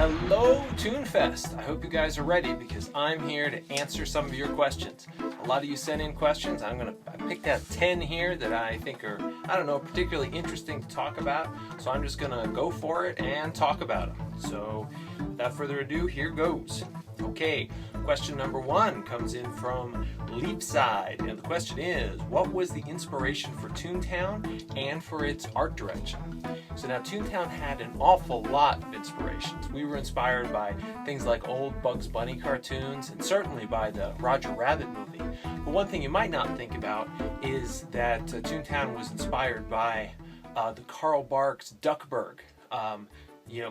Hello ToonFest! I hope you guys are ready because I'm here to answer some of your questions. A lot of you sent in questions. I picked out 10 here that I think are, particularly interesting to talk about. So I'm just gonna go for it and talk about them. So without further ado, here goes. Okay, question number 1 comes in from Leapside, and the question is, what was the inspiration for Toontown and for its art direction? So now Toontown had an awful lot of inspirations. We were inspired by things like old Bugs Bunny cartoons and certainly by the Roger Rabbit movie. But one thing you might not think about is that Toontown was inspired by the Carl Barks Duckburg.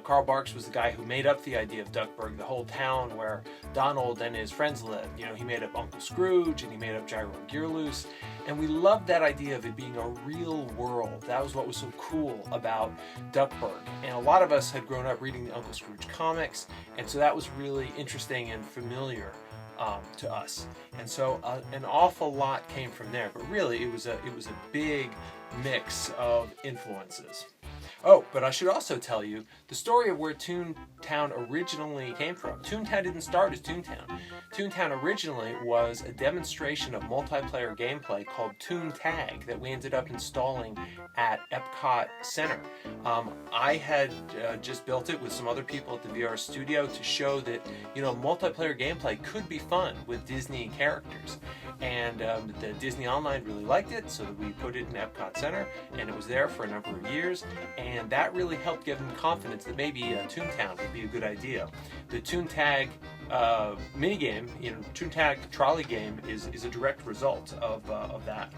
Carl Barks was the guy who made up the idea of Duckburg, the whole town where Donald and his friends lived. He made up Uncle Scrooge and he made up Gyro Gearloose. And we loved that idea of it being a real world. That was what was so cool about Duckburg. And a lot of us had grown up reading the Uncle Scrooge comics, and so that was really interesting and familiar to us. And so an awful lot came from there. But really, it was a big mix of influences. Oh, but I should also tell you the story of where Toontown originally came from. Toontown didn't start as Toontown. Toontown originally was a demonstration of multiplayer gameplay called Toon Tag that we ended up installing at Epcot Center. I had just built it with some other people at the VR studio to show that, multiplayer gameplay could be fun with Disney characters. And the Disney Online really liked it, so that we put it in Epcot Center, and it was there for a number of years, and that really helped give them confidence that maybe Toontown would be a good idea. The Toon Tag minigame, Toon Tag trolley game is a direct result of that.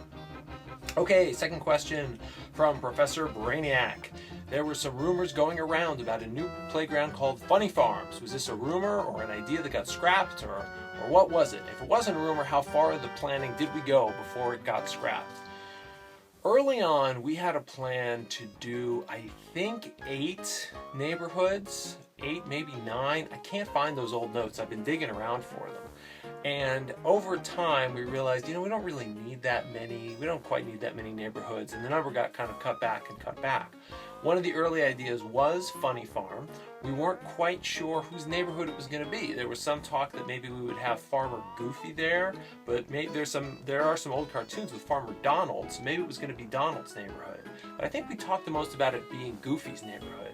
Okay, second question from Professor Brainiac. There were some rumors going around about a new playground called Funny Farms. Was this a rumor or an idea that got scrapped, or what was it? If it wasn't a rumor, how far in the planning did we go before it got scrapped? Early on, we had a plan to do, I think, 8 neighborhoods, 8, maybe 9. I can't find those old notes. I've been digging around for them. And over time, we realized, we don't really need that many. We don't quite need that many neighborhoods. And the number got kind of cut back. One of the early ideas was Funny Farm. We weren't quite sure whose neighborhood it was going to be. There was some talk that maybe we would have Farmer Goofy there, but maybe there are some old cartoons with Farmer Donald, so maybe it was going to be Donald's neighborhood. But I think we talked the most about it being Goofy's neighborhood.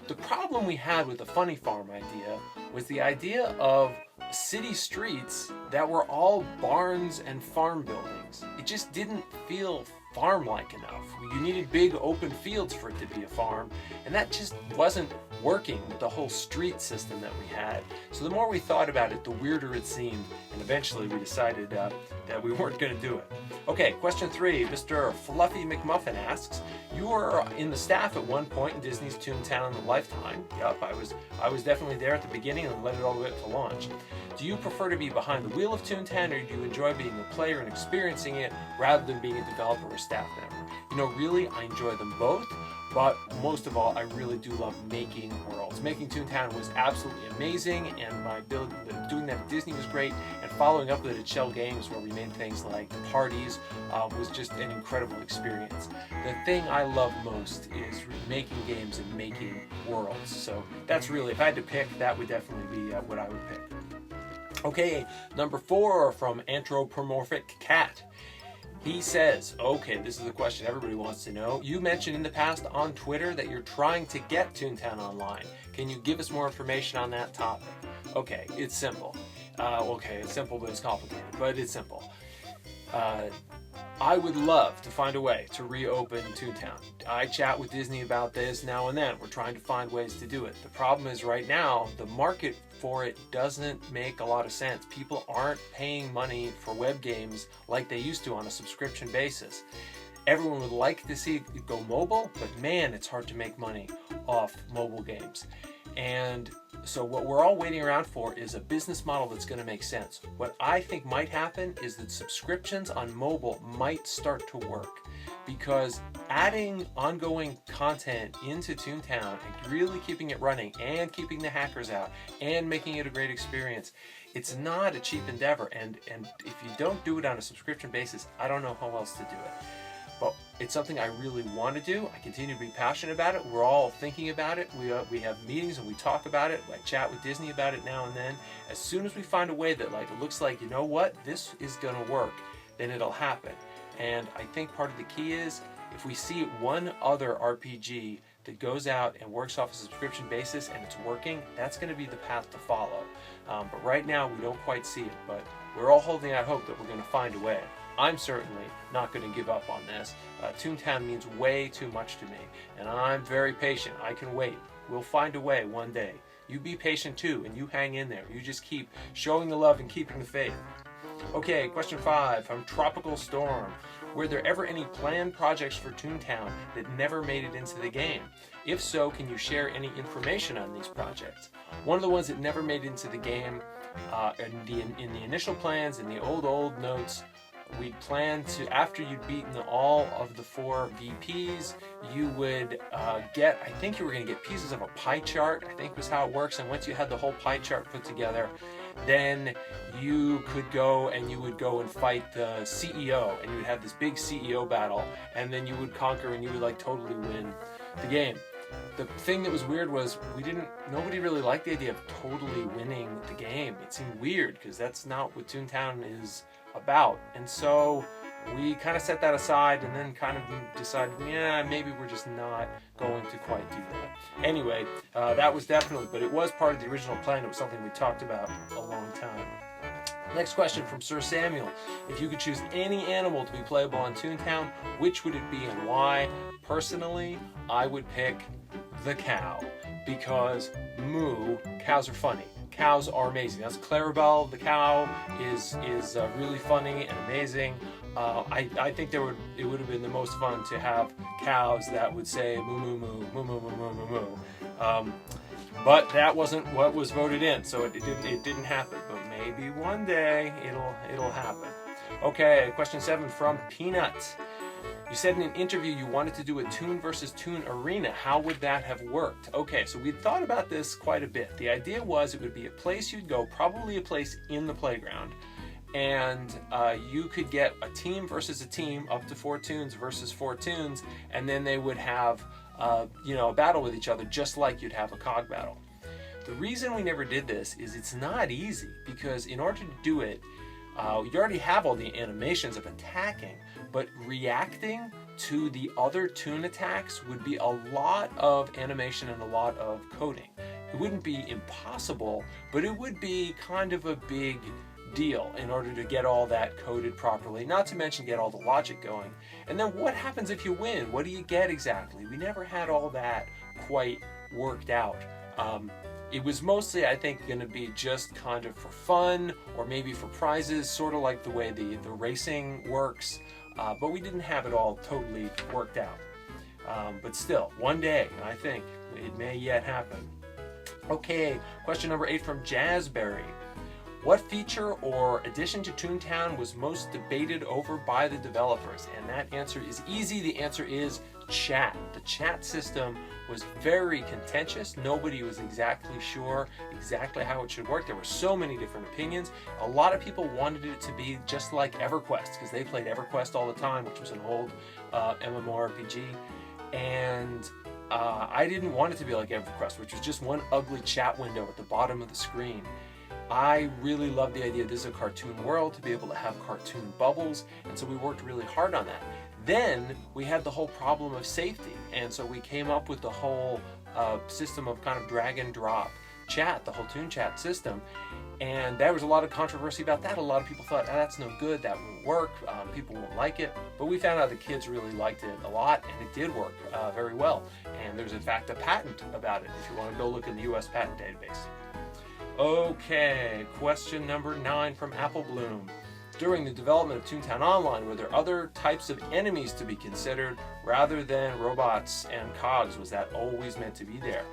The problem we had with the Funny Farm idea was the idea of city streets that were all barns and farm buildings. It just didn't feel farm-like enough. You needed big open fields for it to be a farm, and that just wasn't working with the whole street system that we had. So the more we thought about it, the weirder it seemed, and eventually we decided that we weren't going to do it. Okay, question 3. Mr. Fluffy McMuffin asks, you were in the staff at one point in Disney's Toontown Lifetime. Yup, I was definitely there at the beginning and led it all the way up to launch. Do you prefer to be behind the wheel of Toontown, or do you enjoy being a player and experiencing it rather than being a developer or staff member? Really, I enjoy them both, but most of all, I really do love making worlds. Making Toontown was absolutely amazing, and doing that at Disney was great, and following up with it at Schell Games, where we made things like parties, was just an incredible experience. The thing I love most is making games and making worlds. So that's really, if I had to pick, that would definitely be what I would pick. Okay, number 4 from Anthropomorphic Cat. He says, okay, this is a question everybody wants to know. You mentioned in the past on Twitter that you're trying to get Toontown Online. Can you give us more information on that topic? Okay, it's simple. It's simple, but it's complicated, but it's simple. I would love to find a way to reopen Toontown. I chat with Disney about this now and then. We're trying to find ways to do it. The problem is right now, the market for it doesn't make a lot of sense. People aren't paying money for web games like they used to on a subscription basis. Everyone would like to see it go mobile, but man, it's hard to make money off mobile games. And so what we're all waiting around for is a business model that's going to make sense. What I think might happen is that subscriptions on mobile might start to work, because adding ongoing content into Toontown and really keeping it running and keeping the hackers out and making it a great experience, it's not a cheap endeavor. And if you don't do it on a subscription basis, I don't know how else to do it. but it's something I really want to do. I continue to be passionate about it. We're all thinking about it. We have meetings and we talk about it. I chat with Disney about it now and then. As soon as we find a way that like it looks like, you know what, this is going to work, then it'll happen. And I think part of the key is if we see one other RPG that goes out and works off a subscription basis and it's working, that's going to be the path to follow. But right now we don't quite see it, but we're all holding out hope that we're going to find a way. I'm certainly not going to give up on this. Toontown means way too much to me, and I'm very patient. I can wait. We'll find a way one day. You be patient too, and you hang in there. You just keep showing the love and keeping the faith. Okay, question 5 from Tropical Storm. Were there ever any planned projects for Toontown that never made it into the game? If so, can you share any information on these projects? One of the ones that never made it into the game, in the initial plans, in the old notes, we'd planned to, after you'd beaten all of the 4 VPs, you would get, I think you were going to get pieces of a pie chart, I think was how it works, and once you had the whole pie chart put together, then you could go and you would go and fight the CEO, and you would have this big CEO battle, and then you would conquer and you would like totally win the game. The thing that was weird was nobody really liked the idea of totally winning the game. It seemed weird because that's not what Toontown is about. And so we kind of set that aside and then kind of decided, yeah, maybe we're just not going to quite do that. Anyway, that was definitely, but it was part of the original plan. It was something we talked about a long time. Next question from Sir Samuel. If you could choose any animal to be playable on Toontown, which would it be and why? Personally, I would pick the cow because cows are funny. Cows are amazing. That's Clarabelle. The cow is really funny and amazing. I think it would have been the most fun to have cows that would say moo moo moo moo moo moo moo moo moo. But that wasn't what was voted in, so it didn't happen. But maybe one day it'll happen. Okay, question 7 from Peanut. You said in an interview you wanted to do a Toon versus Toon arena. How would that have worked? Okay, so we'd thought about this quite a bit. The idea was it would be a place you'd go, probably a place in the playground, and you could get a team versus a team, up to 4 Toons versus 4 Toons, and then they would have a battle with each other, just like you'd have a cog battle. The reason we never did this is it's not easy, because in order to do it, you already have all the animations of attacking, but reacting to the other Toon attacks would be a lot of animation and a lot of coding. It wouldn't be impossible, but it would be kind of a big deal in order to get all that coded properly, not to mention get all the logic going. And then what happens if you win? What do you get exactly? We never had all that quite worked out. It was mostly, I think, going to be just kind of for fun or maybe for prizes, sort of like the way the racing works, but we didn't have it all totally worked out. But still, one day, I think, it may yet happen. Okay, question number 8 from Jazzberry. What feature or addition to Toontown was most debated over by the developers? And that answer is easy. The answer is chat. The chat system was very contentious. Nobody was exactly sure exactly how it should work. There were so many different opinions. A lot of people wanted it to be just like EverQuest because they played EverQuest all the time, which was an old MMORPG. And I didn't want it to be like EverQuest, which was just one ugly chat window at the bottom of the screen. I really love the idea this is a cartoon world, to be able to have cartoon bubbles, and so we worked really hard on that. Then we had the whole problem of safety, and so we came up with the whole system of kind of drag and drop chat, the whole Toon Chat system, and there was a lot of controversy about that. A lot of people thought, that's no good, that won't work, people won't like it, but we found out the kids really liked it a lot, and it did work very well, and there's in fact a patent about it if you want to go look in the US patent database. Okay, question number 9 from Apple Bloom. During the development of Toontown Online, were there other types of enemies to be considered rather than robots and cogs? Was that always meant to be there?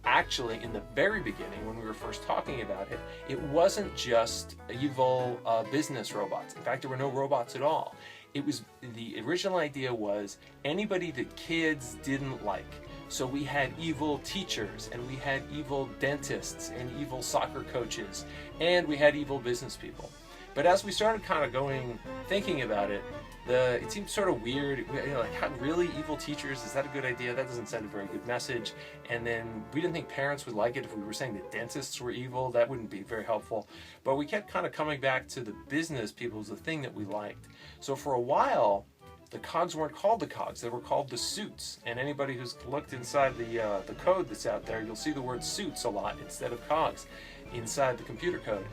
Actually, in the very beginning, when we were first talking about it, it wasn't just evil business robots. In fact, there were no robots at all. It was, the original idea was anybody that kids didn't like. So we had evil teachers, and we had evil dentists, and evil soccer coaches, and we had evil business people. But as we started kind of thinking about it, it seemed sort of weird. Like, really, evil teachers, is that a good idea? That doesn't send a very good message. And then we didn't think parents would like it if we were saying that dentists were evil. That wouldn't be very helpful. But we kept kind of coming back to the business people as the thing that we liked. So for a while, the cogs weren't called the cogs, they were called the suits. And anybody who's looked inside the code that's out there, you'll see the word suits a lot instead of cogs inside the computer code.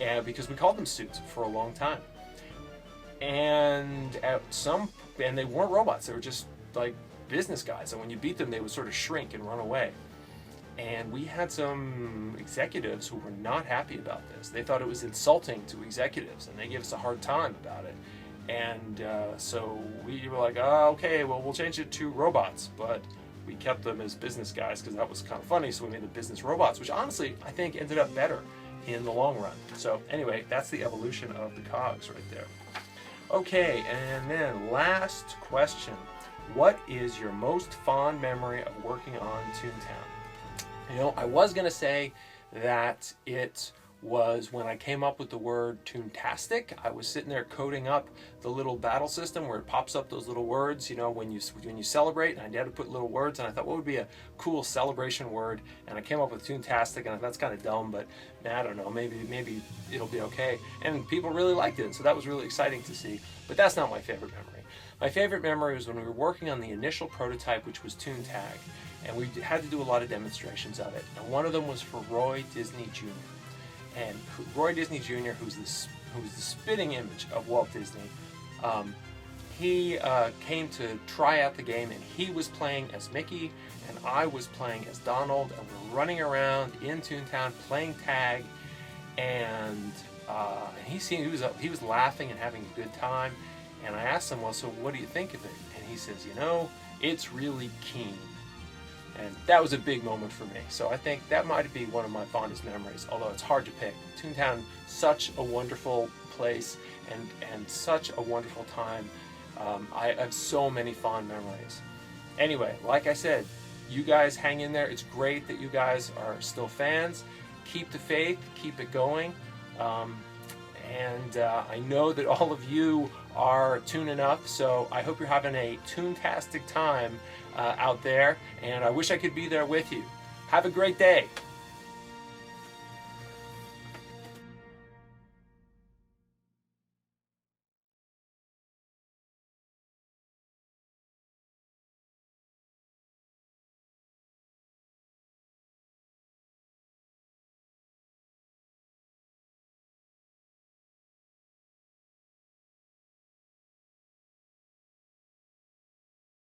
And because we called them suits for a long time. And they weren't robots, they were just like business guys, and when you beat them they would sort of shrink and run away. And we had some executives who were not happy about this. They thought it was insulting to executives, and they gave us a hard time about it. And so we were like, oh, okay, well, we'll change it to robots, but we kept them as business guys because that was kind of funny, so we made them business robots, which honestly I think ended up better in the long run. So anyway, that's the evolution of the cogs right there. Okay, and then last question. What is your most fond memory of working on Toontown? I was going to say that it was when I came up with the word Toontastic. I was sitting there coding up the little battle system where it pops up those little words, when you celebrate, and I had to put little words, and I thought, what would be a cool celebration word? And I came up with Toontastic, and I thought, that's kind of dumb, but I don't know, maybe it'll be okay. And people really liked it, so that was really exciting to see. But that's not my favorite memory. My favorite memory was when we were working on the initial prototype, which was Toontag, and we had to do a lot of demonstrations of it. And one of them was for Roy Disney Jr. And Roy Disney Jr., who's the spitting image of Walt Disney, he came to try out the game, and he was playing as Mickey, and I was playing as Donald, and we're running around in Toontown playing tag, and he was laughing and having a good time. And I asked him, well, so what do you think of it? And he says, it's really keen. And that was a big moment for me. So I think that might be one of my fondest memories, although it's hard to pick. Toontown, such a wonderful place and such a wonderful time. I have so many fond memories. Anyway, like I said, you guys hang in there. It's great that you guys are still fans. Keep the faith, keep it going. And I know that all of you are Toon enough, so I hope you're having a Toontastic time out there, and I wish I could be there with you. Have a great day.